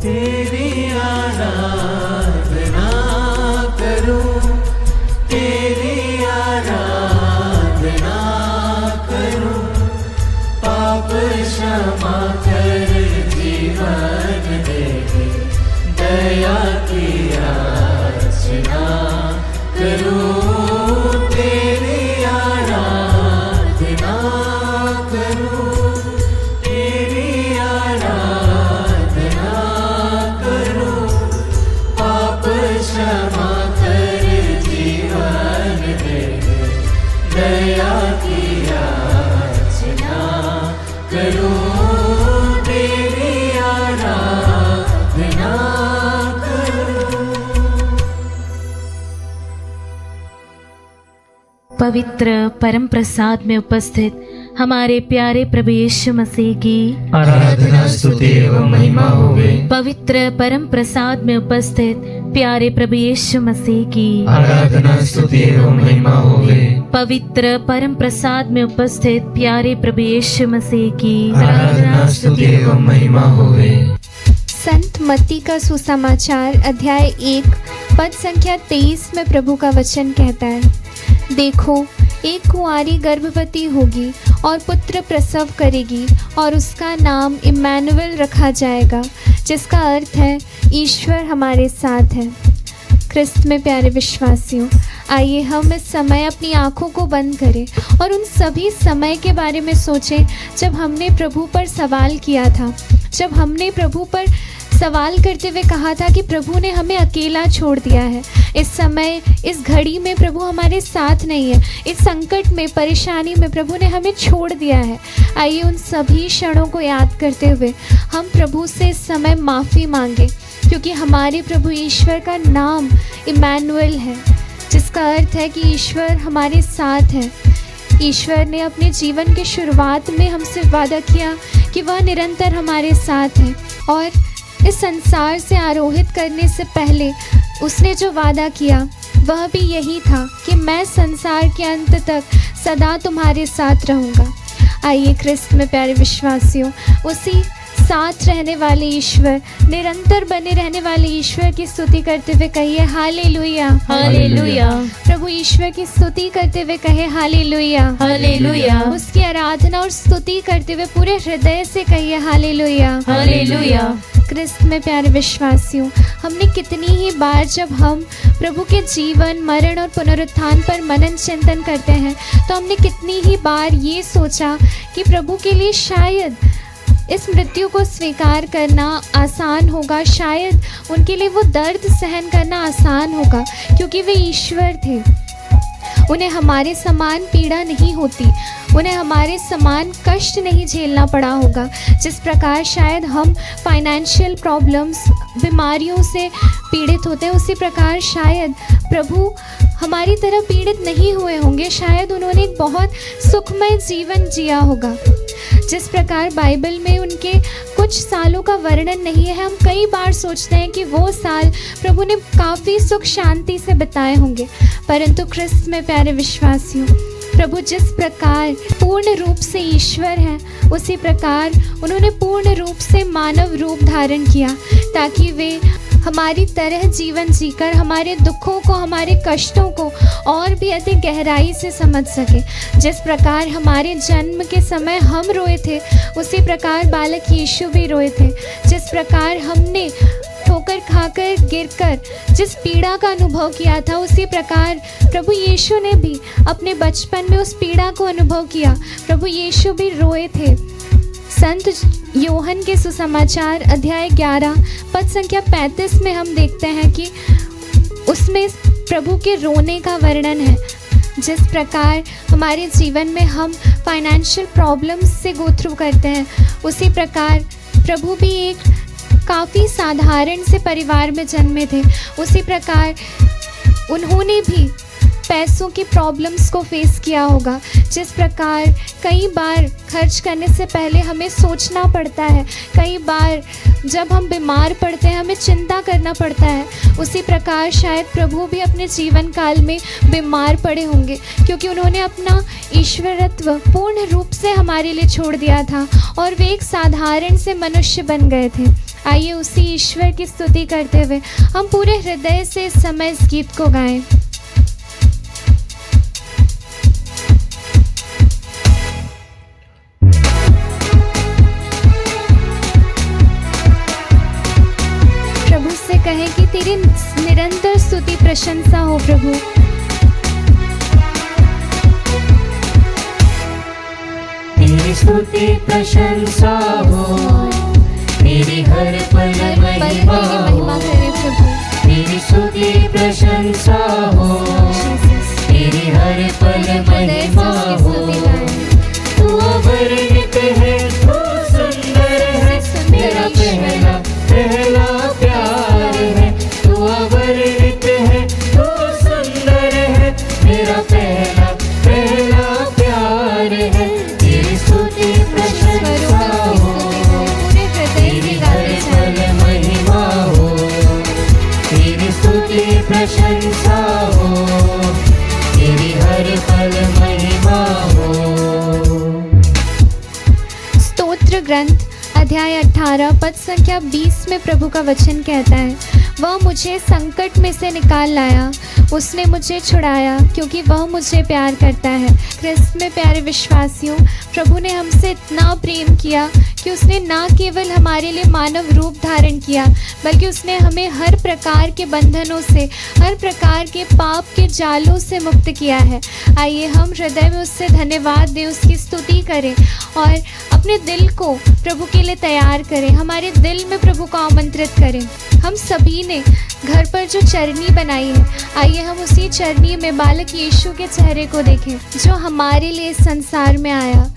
तेरी आराधना करूं, तेरी आराधना करूं, पाप क्षमा कर जीवन दे, दया की याचना करूं, तेरी आराधना करूं, तेरी आराधना करूं, पाप क्षमा कर जीवन दे, दया की याचना करूं, तेरी आराधना करूं। पवित्र परम प्रसाद में उपस्थित हमारे प्यारे प्रभु यीशु मसीह की आराधना स्तुति एवं महिमा होवे। पवित्र परम प्रसाद में उपस्थित प्यारे प्रभु यीशु मसीह की आराधना स्तुति एवं महिमा होवे। पवित्र परम प्रसाद में उपस्थित प्यारे प्रभु यीशु मसीह की आराधना स्तुति एवं महिमा होवे। संत मत्ती का सुसमाचार अध्याय 1 पद संख्या 23 में प्रभु का वचन कहता है, देखो एक कुंवारी गर्भवती होगी और पुत्र प्रसव करेगी और उसका नाम इम्मानुएल रखा जाएगा, जिसका अर्थ है ईश्वर हमारे साथ है। क्रिस्त में प्यारे विश्वासियों, आइए हम इस समय अपनी आँखों को बंद करें और उन सभी समय के बारे में सोचें जब हमने प्रभु पर सवाल किया था, जब हमने प्रभु पर सवाल करते हुए कहा था कि प्रभु ने हमें अकेला छोड़ दिया है। इस समय, इस घड़ी में प्रभु हमारे साथ नहीं है। इस संकट में, परेशानी में प्रभु ने हमें छोड़ दिया है। आइए उन सभी क्षणों को याद करते हुए हम प्रभु से इस समय माफ़ी मांगे, क्योंकि हमारे प्रभु ईश्वर का नाम इम्मानुएल है, जिसका अर्थ है कि ईश्वर हमारे साथ है। ईश्वर ने अपने जीवन के शुरुआत में हमसे वादा किया कि वह निरंतर हमारे साथ है, और इस संसार से आरोहित करने से पहले उसने जो वादा किया वह भी यही था कि मैं संसार के अंत तक सदा तुम्हारे साथ रहूँगा। आइए क्रिस्त में प्यारे विश्वासियों, उसी साथ रहने वाले ईश्वर, निरंतर बने रहने वाले ईश्वर की स्तुति करते हुए कहिए हालेलुया, हालेलुया। प्रभु ईश्वर की स्तुति करते हुए कहे हालेलुया, हालेलुया। उसकी आराधना और स्तुति करते हुए पूरे हृदय से कहिए हालेलुया, हालेलुया। क्रिस्त में प्यारे विश्वासियों, हमने कितनी ही बार जब हम प्रभु के जीवन, मरण और पुनरुत्थान पर मनन चिंतन करते हैं, तो हमने कितनी ही बार ये सोचा कि प्रभु के लिए शायद इस मृत्यु को स्वीकार करना आसान होगा, शायद उनके लिए वो दर्द सहन करना आसान होगा, क्योंकि वे ईश्वर थे। उन्हें हमारे समान पीड़ा नहीं होती, उन्हें हमारे समान कष्ट नहीं झेलना पड़ा होगा। जिस प्रकार शायद हम फाइनेंशियल प्रॉब्लम्स, बीमारियों से पीड़ित होते हैं, उसी प्रकार शायद प्रभु हमारी तरह पीड़ित नहीं हुए होंगे। शायद उन्होंने एक बहुत सुखमय जीवन जिया होगा। जिस प्रकार बाइबल में उनके कुछ सालों का वर्णन नहीं है, हम कई बार सोचते हैं कि वो साल प्रभु ने काफ़ी सुख शांति से बिताए होंगे, परंतु क्रिस्त में प्यारे विश्वासियों, प्रभु जिस प्रकार पूर्ण रूप से ईश्वर हैं, उसी प्रकार उन्होंने पूर्ण रूप से मानव रूप धारण किया, ताकि वे हमारी तरह जीवन जीकर हमारे दुखों को, हमारे कष्टों को और भी अधिक गहराई से समझ सके। जिस प्रकार हमारे जन्म के समय हम रोए थे, उसी प्रकार बालक यीशु भी रोए थे। जिस प्रकार हमने ठोकर खाकर, गिरकर जिस पीड़ा का अनुभव किया था, उसी प्रकार प्रभु यीशु ने भी अपने बचपन में उस पीड़ा को अनुभव किया। प्रभु यीशु भी रोए थे। संत योहन के सुसमाचार अध्याय 11 पद संख्या 35 में हम देखते हैं कि उसमें प्रभु के रोने का वर्णन है। जिस प्रकार हमारे जीवन में हम फाइनेंशियल प्रॉब्लम्स से गो थ्रू करते हैं, उसी प्रकार प्रभु भी एक काफ़ी साधारण से परिवार में जन्मे थे। उसी प्रकार उन्होंने भी पैसों की प्रॉब्लम्स को फेस किया होगा। जिस प्रकार कई बार खर्च करने से पहले हमें सोचना पड़ता है, कई बार जब हम बीमार पड़ते हैं हमें चिंता करना पड़ता है, उसी प्रकार शायद प्रभु भी अपने जीवन काल में बीमार पड़े होंगे, क्योंकि उन्होंने अपना ईश्वरत्व पूर्ण रूप से हमारे लिए छोड़ दिया था और वे एक साधारण से मनुष्य बन गए थे। आइए उसी ईश्वर की स्तुति करते हुए हम पूरे हृदय से इस समय इस गीत को गाएं। प्रभु से कहें कि तेरी निरंतर स्तुति प्रशंसा हो प्रभु। तेरी स्तुति प्रशंसा हो, तेरी हर पल महिमा हो। करे प्रभु। तेरी स्तुति प्रशंसा हो, तेरी हर पल महिमा हो। तू अवर्णित है, तू सुंदर है, मेरा पहला पहला प्यार है। तू अवर्णित है, तू सुंदर है, मेरा पहला पहला प्यार है। तेरी स्तुति प्रशंसा हो, तेरी हर पल महिमा हो। तेरी स्तुति प्रशंसा हो, तेरी हर पल महिमा हो। स्तोत्र ग्रंथ अध्याय 18 पद संख्या 20 में प्रभु का वचन कहता है, वह मुझे संकट में से निकाल लाया, उसने मुझे छुड़ाया क्योंकि वह मुझे प्यार करता है। क्रिस्त में प्यारे विश्वासियों, प्रभु ने हमसे इतना प्रेम किया कि उसने ना केवल हमारे लिए मानव रूप धारण किया, बल्कि उसने हमें हर प्रकार के बंधनों से, हर प्रकार के पाप के जालों से मुक्त किया है। आइए हम हृदय में उससे धन्यवाद दें, उसकी स्तुति करें और अपने दिल को प्रभु के लिए तैयार करें, हमारे दिल में प्रभु को आमंत्रित करें। हम सभी ने घर पर जो चरनी बनाई है, आइए हम उसी चरनी में बालक यीशु के चेहरे को देखें, जो हमारे लिए इस संसार में आया,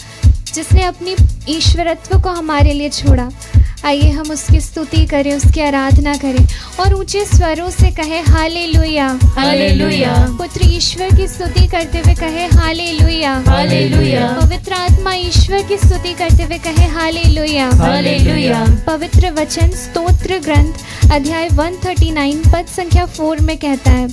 जिसने अपनी ईश्वरत्व को हमारे लिए छोड़ा। आइए हम उसकी स्तुति करें, उसकी आराधना करें और ऊंचे स्वरों से कहें हालेलुया हालेलुया। पुत्र ईश्वर की स्तुति करते हुए कहें हालेलुया हालेलुया। पवित्र आत्मा ईश्वर की स्तुति करते हुए कहें हालेलुया हालेलुया। पवित्र वचन स्तोत्र ग्रंथ अध्याय 139 पद संख्या 4 में कहता है,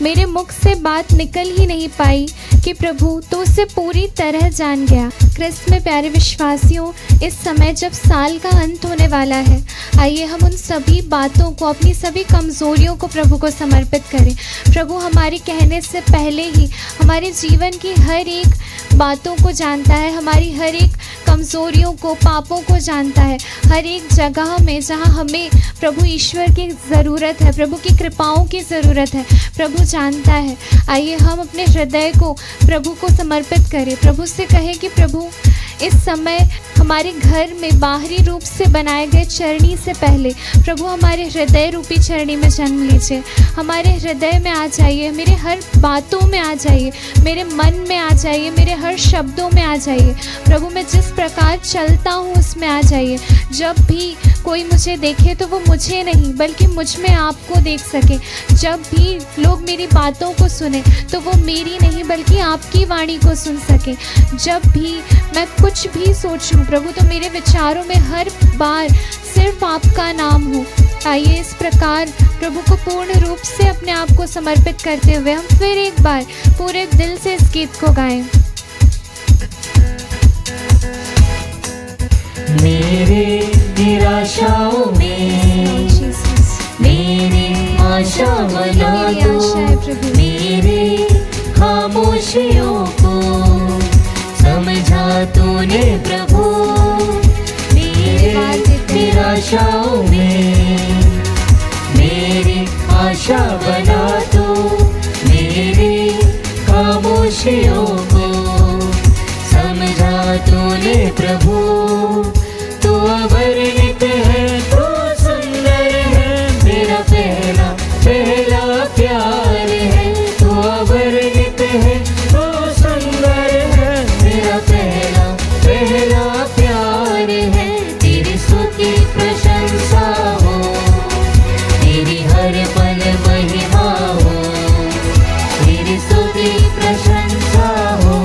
मेरे मुख से बात निकल ही नहीं पाई कि प्रभु तो उसे पूरी तरह जान गया। क्रिस्त में प्यारे विश्वासियों, इस समय जब साल का अंत होने वाला है, आइए हम उन सभी बातों को, अपनी सभी कमज़ोरियों को प्रभु को समर्पित करें। प्रभु हमारे कहने से पहले ही हमारे जीवन की हर एक बातों को जानता है, हमारी हर एक कमज़ोरियों को, पापों को जानता है। हर एक जगह में जहाँ हमें प्रभु ईश्वर की ज़रूरत है, प्रभु की कृपाओं की ज़रूरत है, प्रभु जानता है। आइए हम अपने हृदय को प्रभु को समर्पित करें, प्रभु से कहें कि प्रभु इस समय हमारे घर में बाहरी रूप से बनाए गए चरणी से पहले प्रभु हमारे हृदय रूपी चरणी में जन्म लीजिए। हमारे हृदय में आ जाइए, मेरे हर बातों में आ जाइए, मेरे मन में आ जाइए, मेरे हर शब्दों में आ जाइए। प्रभु मैं जिस प्रकार चलता हूँ उसमें आ जाइए। जब भी कोई मुझे देखे तो वो मुझे नहीं बल्कि मुझ में आपको देख सके। जब भी लोग मेरी बातों को सुने तो वो मेरी नहीं बल्कि आपकी वाणी को सुन सके। जब भी मैं कुछ भी सोचूं प्रभु तो मेरे विचारों में हर बार सिर्फ आपका नाम हो। आइए इस प्रकार प्रभु को पूर्ण रूप से अपने आप को समर्पित करते हुए हम फिर एक बार पूरे दिल से इस गीत को गाएं। मेरे निराशाओं में मेरी आशा बना दो, मेरी खामोशियों को समझा तूने प्रभु। मेरे निराशाओं में मेरी आशा बना दो, मेरी खामोशियों को समझा तूने प्रभु। तू अवर्णित है, तू सुंदर है, मेरा पहला पहला प्यार है। तू अवर्णित है, तू सुंदर है, मेरा पहला पहला प्यार है। तेरी स्तुति प्रशंसा हो, तेरी हर पल महिमा हो। तेरी स्तुति प्रशंसा हो,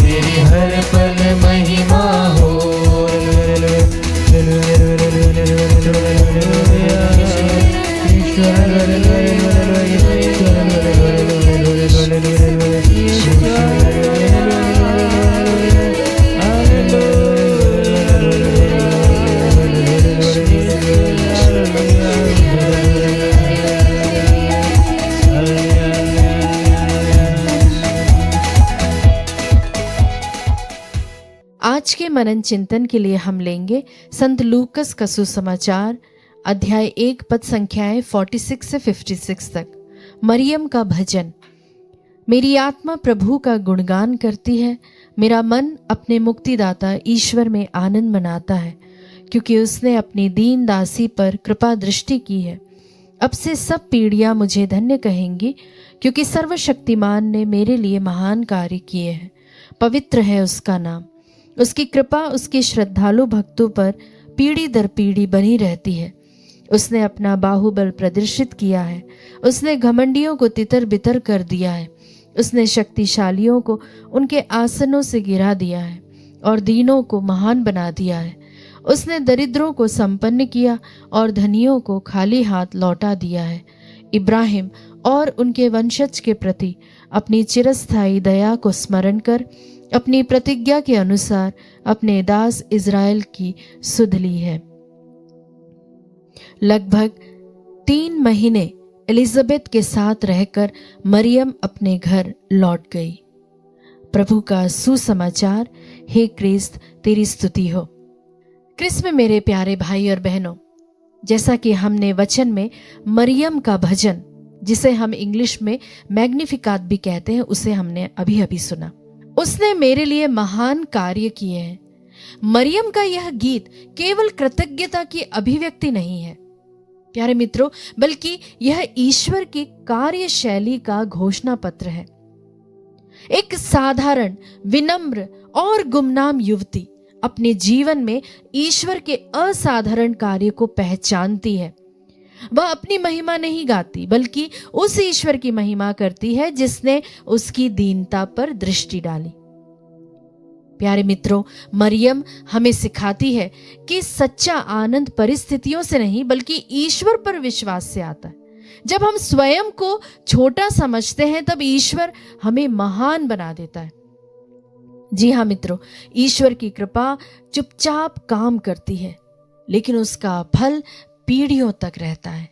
तेरी हर पल महिमा हो। मनन चिंतन के लिए हम लेंगे संत लूकस का सुसमाचार अध्याय 1 पद संख्याएं 46 से 56 तक। मरियम का भजन। मेरी आत्मा प्रभु का गुणगान करती है, मेरा मन अपने मुक्तिदाता ईश्वर में आनंद मनाता है, क्योंकि उसने अपनी दीन दासी पर कृपा दृष्टि की है। अब से सब पीढ़ियां मुझे धन्य कहेंगी, क्योंकि सर्वशक्तिमान ने मेरे लिए महान कार्य किए हैं। पवित्र है उसका नाम, उसकी कृपा उसके श्रद्धालु भक्तों पर पीढ़ी दर पीढ़ी बनी रहती है। उसने अपना बाहुबल प्रदर्शित किया है, उसने घमंडियों को तितर बितर कर दिया है। उसने शक्तिशालियों को उनके आसनों से गिरा दिया है और दीनों को महान बना दिया है। उसने दरिद्रों को संपन्न किया और धनियों को खाली हाथ लौटा दिया है। इब्राहिम और उनके वंशज के प्रति अपनी चिरस्थायी दया को स्मरण कर अपनी प्रतिज्ञा के अनुसार अपने दास इज़राइल की सुध ली है। लगभग 3 महीने एलिजाबेथ के साथ रहकर मरियम अपने घर लौट गई। प्रभु का सुसमाचार। हे क्रिस्त, तेरी स्तुति हो। क्रिस्त में मेरे प्यारे भाई और बहनों, जैसा कि हमने वचन में मरियम का भजन, जिसे हम इंग्लिश में मैग्निफिकाट भी कहते हैं, उसे हमने अभी अभी सुना। उसने मेरे लिए महान कार्य किए हैं। मरियम का यह गीत केवल कृतज्ञता की अभिव्यक्ति नहीं है प्यारे मित्रों, बल्कि यह ईश्वर की कार्यशैली का घोषणा पत्र है। एक साधारण, विनम्र और गुमनाम युवती अपने जीवन में ईश्वर के असाधारण कार्य को पहचानती है। वह अपनी महिमा नहीं गाती, बल्कि उस ईश्वर की महिमा करती है जिसने उसकी दीनता पर दृष्टि डाली। प्यारे मित्रों, मरियम हमें सिखाती है कि सच्चा आनंद परिस्थितियों से नहीं, बल्कि ईश्वर पर विश्वास से आता है। जब हम स्वयं को छोटा समझते हैं, तब ईश्वर हमें महान बना देता है। जी हाँ मित्रों, ईश्वर की कृपा चुपचाप काम करती है, लेकिन उसका फल पीढ़ियों तक रहता है।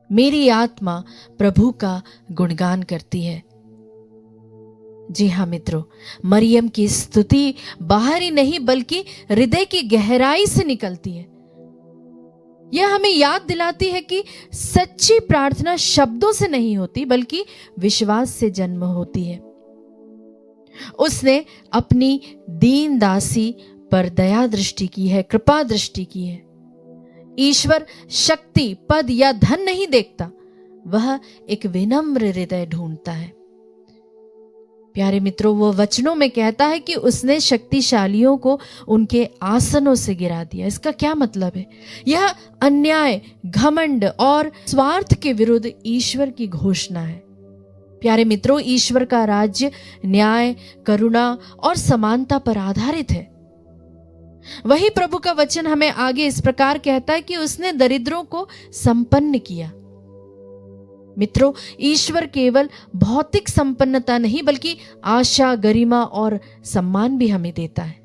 मेरी आत्मा प्रभु का गुणगान करती है। जी हाँ मित्रों, मरियम की स्तुति बाहरी नहीं बल्कि हृदय की गहराई से निकलती है। यह हमें याद दिलाती है कि सच्ची प्रार्थना शब्दों से नहीं होती, बल्कि विश्वास से जन्म होती है। उसने अपनी दीन दासी पर दया दृष्टि की है, कृपा दृष्टि की है। ईश्वर शक्ति, पद या धन नहीं देखता, वह एक विनम्र हृदय ढूंढता है। प्यारे मित्रों, वो वचनों में कहता है कि उसने शक्तिशालियों को उनके आसनों से गिरा दिया। इसका क्या मतलब है? यह अन्याय, घमंड और स्वार्थ के विरुद्ध ईश्वर की घोषणा है। प्यारे मित्रों, ईश्वर का राज्य न्याय, करुणा और समानता पर आधारित है। वही प्रभु का वचन हमें आगे इस प्रकार कहता है कि उसने दरिद्रों को संपन्न किया। मित्रों, ईश्वर केवल भौतिक संपन्नता नहीं, बल्कि आशा, गरिमा और सम्मान भी हमें देता है।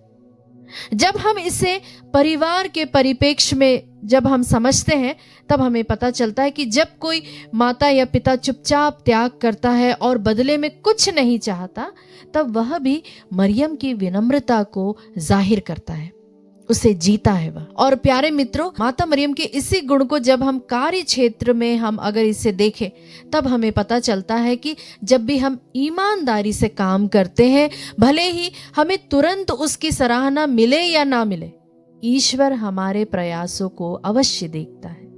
जब हम इसे परिवार के परिप्रेक्ष्य में जब हम समझते हैं, तब हमें पता चलता है कि जब कोई माता या पिता चुपचाप त्याग करता है और बदले में कुछ नहीं चाहता, तब वह भी मरियम की विनम्रता को जाहिर करता है, उसे जीता है वह। और प्यारे मित्रों, माता मरियम के इसी गुण को जब हम कार्य क्षेत्र में हम अगर इसे देखें, तब हमें पता चलता है कि जब भी हम ईमानदारी से काम करते हैं, भले ही हमें तुरंत उसकी सराहना मिले या ना मिले, ईश्वर हमारे प्रयासों को अवश्य देखता है।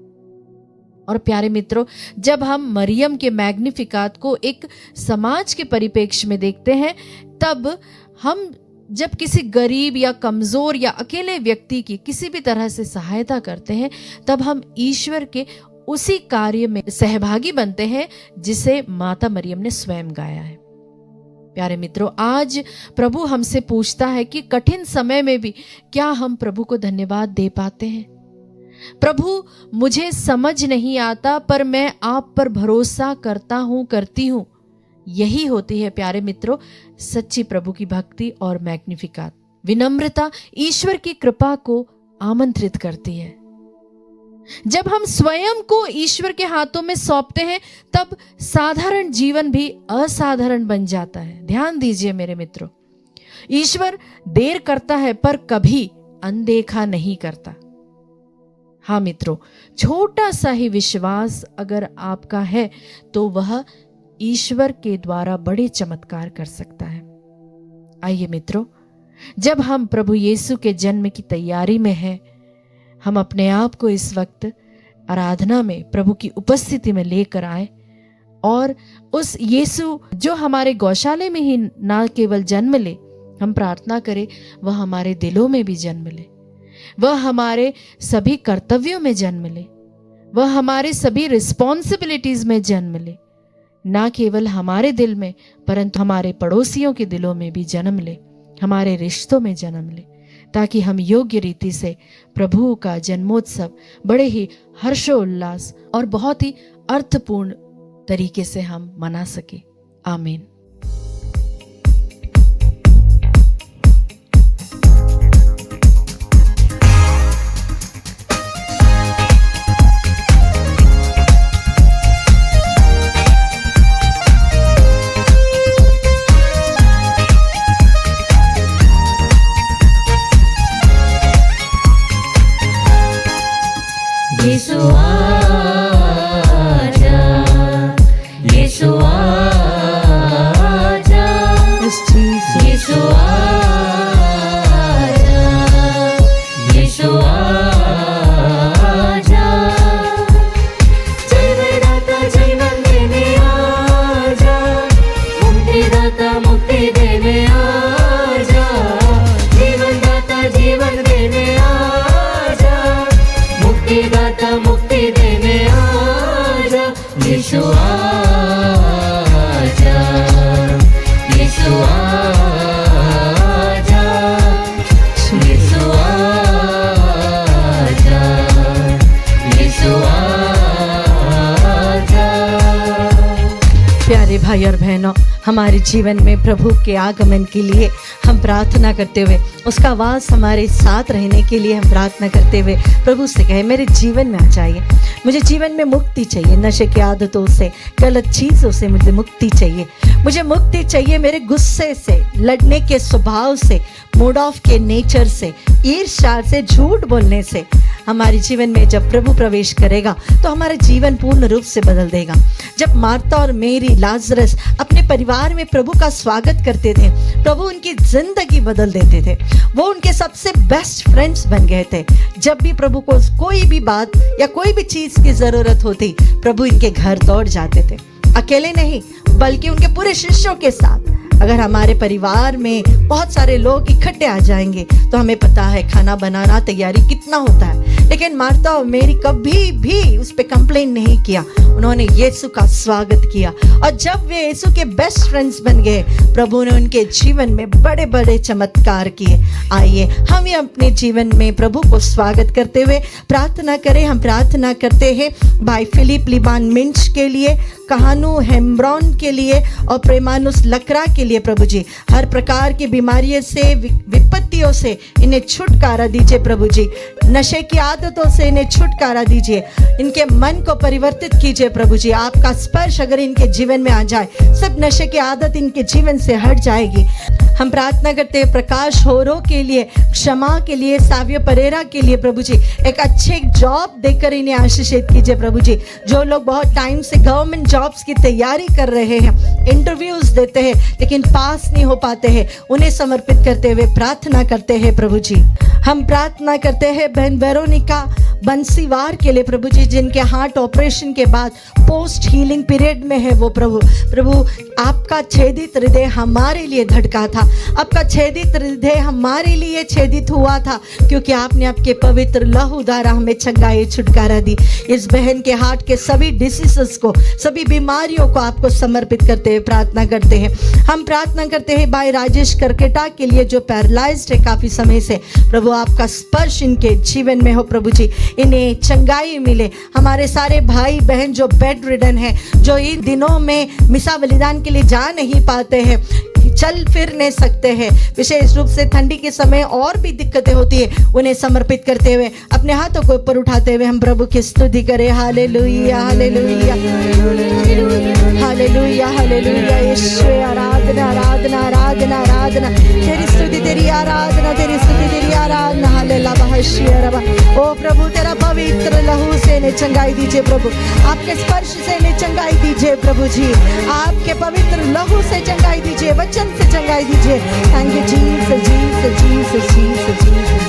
और प्यारे मित्रों, जब हम मरियम के मैग्निफिकाट को एक समाज के परिप्रेक्ष्य में देखते हैं, तब हम जब किसी गरीब या कमजोर या अकेले व्यक्ति की किसी भी तरह से सहायता करते हैं, तब हम ईश्वर के उसी कार्य में सहभागी बनते हैं जिसे माता मरियम ने स्वयं गाया है। प्यारे मित्रों, आज प्रभु हमसे पूछता है कि कठिन समय में भी क्या हम प्रभु को धन्यवाद दे पाते हैं? प्रभु, मुझे समझ नहीं आता, पर मैं आप पर भरोसा करता हूं, करती हूं। यही होती है प्यारे मित्रों सच्ची प्रभु की भक्ति और मैग्निफिकाट। विनम्रता ईश्वर की कृपा को आमंत्रित करती है। जब हम स्वयं को ईश्वर के हाथों में सौंपते हैं, तब साधारण जीवन भी असाधारण बन जाता है। ध्यान दीजिए मेरे मित्रों, ईश्वर देर करता है पर कभी अनदेखा नहीं करता। हाँ मित्रों, छोटा सा ही विश्वास अगर आपका है तो वह ईश्वर के द्वारा बड़े चमत्कार कर सकता है। आइए मित्रों, जब हम प्रभु यीशु के जन्म की तैयारी में हैं, हम अपने आप को इस वक्त आराधना में प्रभु की उपस्थिति में लेकर आए और उस यीशु जो हमारे गौशाले में ही ना केवल जन्म ले, हम प्रार्थना करें वह हमारे दिलों में भी जन्म ले, वह हमारे सभी कर्तव्यों में जन्म ले, वह हमारे सभी रिस्पॉन्सिबिलिटीज में जन्म ले, ना केवल हमारे दिल में परंतु हमारे पड़ोसियों के दिलों में भी जन्म ले, हमारे रिश्तों में जन्म ले, ताकि हम योग्य रीति से प्रभु का जन्मोत्सव बड़े ही हर्षोल्लास और बहुत ही अर्थपूर्ण तरीके से हम मना सके। आमीन। यीशु आजा, यीशु आजा, यीशु आजा, यीशु आजा, जीवनदाता जीवन देने आजा, मुक्तिदाता मुक्ति देने आजा, जीवनदाता जीवन देने आजा, मुक्तिदाता मुक्ति देने आजा, यीशु आजा, यीशु आजा, यीशु आजा, यीशु आजा। प्यारे भाई और बहनों, हमारे जीवन में प्रभु के आगमन के लिए हम प्रार्थना करते हुए, उसका वास हमारे साथ रहने के लिए हम प्रार्थना करते हुए प्रभु से कहे, मेरे जीवन में आ जाइए, मुझे जीवन में मुक्ति चाहिए, नशे की आदतों से, गलत चीज़ों से मुझे मुक्ति चाहिए, मुझे मुक्ति चाहिए मेरे गुस्से से, लड़ने के स्वभाव से, मूड ऑफ के नेचर से, ईर्ष्या से, झूठ बोलने से। हमारे जीवन में जब प्रभु प्रवेश करेगा तो हमारा जीवन पूर्ण रूप से बदल देगा। जब मार्था और मेरी, लाजरस अपने परिवार में प्रभु का स्वागत करते थे, प्रभु उनकी जिंदगी बदल देते थे, वो उनके सबसे बेस्ट फ्रेंड्स बन गए थे। जब भी प्रभु को कोई भी बात या कोई भी चीज की जरूरत होती, प्रभु इनके घर दौड़ जाते थे, अकेले नहीं बल्कि उनके पूरे शिष्यों के साथ। अगर हमारे परिवार में बहुत सारे लोग इकट्ठे आ जाएंगे तो हमें पता है खाना बनाना, तैयारी कितना होता है, लेकिन मार्था और मेरी कभी भी उस पर कंप्लेन नहीं किया, उन्होंने यीशु का स्वागत किया। और जब वे यीशु के बेस्ट फ्रेंड्स बन गए, प्रभु ने उनके जीवन में बड़े बड़े चमत्कार किए। आइए हम ये अपने जीवन में प्रभु को स्वागत करते हुए प्रार्थना करें। हम प्रार्थना करते हैं भाई फिलिप लिबान मिंच के लिए, कहानू हेम्ब्रॉन के लिए और प्रेमानुस लकरा के लिए। प्रभु जी, हर प्रकार की बीमारियों से, विपत्तियों से इन्हें छुटकारा दीजिए। प्रभु जी, नशे की आदतों से इन्हें छुटकारा दीजिए, इनके मन को परिवर्तित कीजिए। प्रभु जी, आपका स्पर्श अगर इनके जीवन में आ जाए, सब नशे की आदत इनके जीवन से हट जाएगी। हम प्रार्थना करते हैं प्रकाश होरो के लिए, क्षमा के लिए, सावियो परेरा के लिए। प्रभु जी, एक अच्छे जॉब देकर इन्हें आशीषित कीजिए। प्रभु जी, जो लोग बहुत टाइम से गवर्नमेंट जॉब्स की तैयारी कर रहे हैं, इंटरव्यूज देते हैं लेकिन पास नहीं हो पाते हैं, उन्हें समर्पित करते हुए प्रार्थना करते हैं। प्रभु जी, हम प्रार्थना करते हैं बहन वेरोनिका बंसीवार के लिए। प्रभु जी, जिनके हार्ट ऑपरेशन के बाद पोस्ट हीलिंग पीरियड में है वो। प्रभु आपका छेदित हृदय हमारे लिए धड़का था, आपका छेदित हृदय हमारे लिए छेदित हुआ था, क्योंकि आपने आपके पवित्र लहू द्वारा हमें चंगाई छुटकारा दी। इस बहन के हार्ट के सभी डिसीजेस को, सभी बीमारियों को आपको समर्पित करते हुए प्रार्थना करते हैं। हम प्रार्थना करते हैं भाई राजेश करकेटा के लिए, जो पैरालाइज्ड है काफी समय से। प्रभु, आपका स्पर्श इनके जीवन में हो। प्रभु जी, इन्हें चंगाई मिले। हमारे सारे भाई बहन जो बेड रिडन है, जो इन दिनों में मिसा बलिदान के लिए जा नहीं पाते हैं, चल फिर नहीं सकते हैं, विशेष रूप से ठंडी के समय और भी दिक्कतें होती है, उन्हें समर्पित करते हुए, अपने हाथों को ऊपर उठाते हुए हम प्रभु की स्तुति करें। Hallelujah, hallelujah, hallelujah hallelujah Yeshu आराधना आराधना आराधना आराधना तेरी स्तुति तेरी आराधना तेरी स्तुति तेरी आराधना हालेलुया बहशिया रबा। ओ प्रभु तेरा पवित्र लहू से ने चंगाई दीजिए प्रभु, आपके स्पर्श से ने चंगाई दीजिए प्रभु जी, आपके पवित्र लहू से चंगाई दीजिए, वचन से चंगाई दीजिए। Thank you Jesus Jesus Jesus Jesus Jesus.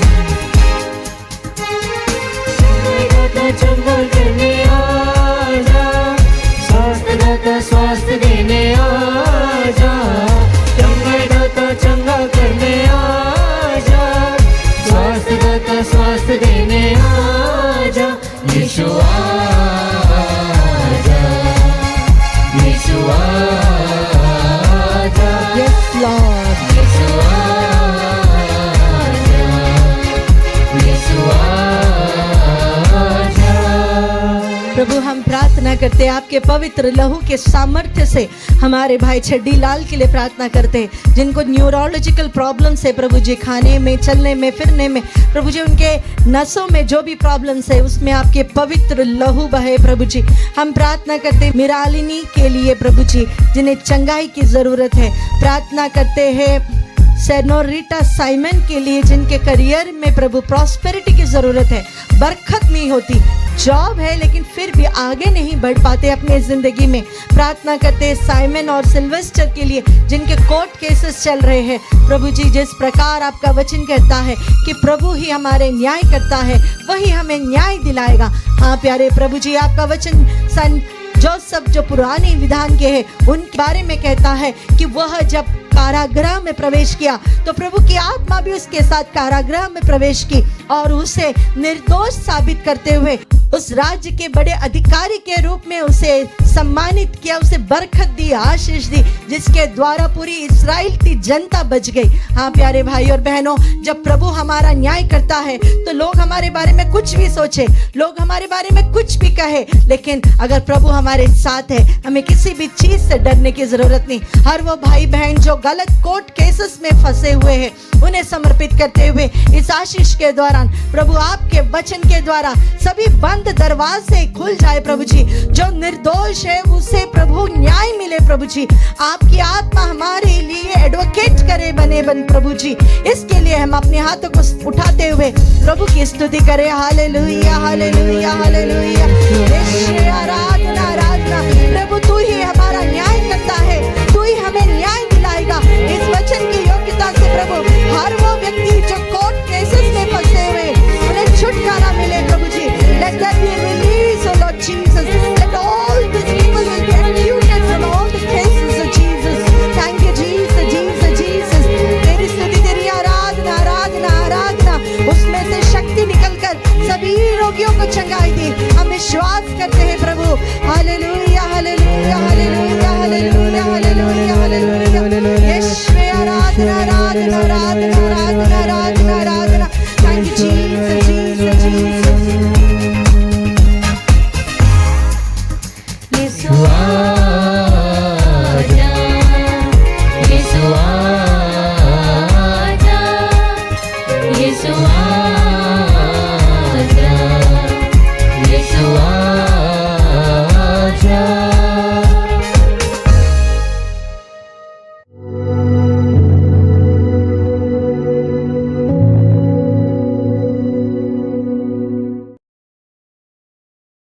चंगा करने आजा, स्वास्थ्य दाता स्वास्थ्य देने आजा, चंगा दाता चंगा करने आजा, स्वास्थ्य दाता स्वास्थ्य देने आजा, यीशु आजा, यीशु आजा, यस लॉर्ड यीशु आजा, यीशु आजा। प्रभु हम प्रार्थना करते हैं आपके पवित्र लहू के सामर्थ्य से हमारे भाई छड्डी लाल के लिए प्रार्थना करते हैं, जिनको न्यूरोलॉजिकल प्रॉब्लम्स है प्रभु जी, खाने में चलने में फिरने में प्रभु जी, उनके नसों में जो भी प्रॉब्लम्स है उसमें आपके पवित्र लहू बहे प्रभु जी। हम प्रार्थना करते हैं मिरालिनी के लिए प्रभु जी, जिन्हें चंगाई की ज़रूरत है। प्रार्थना करते हैं सेनोरिटा साइमन के लिए, जिनके करियर में प्रभु प्रॉस्पेरिटी की ज़रूरत है, बरकत नहीं होती, जॉब है लेकिन फिर भी आगे नहीं बढ़ पाते अपने ज़िंदगी में। प्रार्थना करते हैं साइमन और सिल्वेस्टर के लिए, जिनके कोर्ट केसेस चल रहे हैं प्रभु जी। जिस प्रकार आपका वचन कहता है कि प्रभु ही हमारे न्याय करता है, वही हमें न्याय दिलाएगा। हाँ प्यारे प्रभु जी, आपका वचन सन जोसेफ जो पुराने विधान के हैं उनके बारे में कहता है कि वह जब कारागृह में प्रवेश किया तो प्रभु की आत्मा भी उसके साथ कारागृह में प्रवेश की और उसे निर्दोष साबित करते हुए उस राज्य के बड़े अधिकारी के रूप में उसे सम्मानित किया, उसे बरकत दी, आशीष दी, जिसके द्वारा पूरी इस्राएल की जनता बच गई। हाँ प्यारे भाई और बहनों, जब प्रभु हमारा न्याय करता है तो लोग हमारे बारे में कुछ भी सोचे, लोग हमारे बारे में कुछ भी कहे, लेकिन अगर प्रभु हमारे साथ है हमें किसी भी चीज से डरने की जरूरत नहीं। हर वो भाई बहन जो गलत कोर्ट केसेस में फंसे हुए हैं उन्हें समर्पित करते हुए इस आशीष के दौरान प्रभु आपके वचन के द्वारा सभी बंद दरवाजे खुल जाए प्रभु जी। जो निर्दोष है उसे प्रभु न्याय मिले प्रभु जी। आपकी आत्मा हमारे लिए एडवोकेट करे बने प्रभु जी। इसके लिए हम अपने हाथों को उठाते हुए प्रभु की स्तुति करें। Hallelujah hallelujah hallelujah. यीशु आराधना आराधना। प्रभु तू ही हमारा न्याय करता है, तू ही हमें न्याय दिलाएगा इस वचन की योग्यता से प्रभु। हर वो व्यक्ति जो कोर्ट केसेस में फंसे हुए उन्हें छुटकारा मिले प्रभु जी। Let there be a release, oh Lord Jesus. Let all these people will be acquitted from all the cases of Jesus. Thank you Jesus, Jesus, Jesus. तेरी स्तुति तेरी आराधना आराधना आराधना। उसमें से शक्ति निकलकर सभी रोगियों को चंगाई दी। हम विश्वास करते हैं प्रभु। Hallelujah hallelujah hallelujah hallelujah hallelujah hallelujah. Yeshu आराधना आराधना आराधना आराधना आराधना।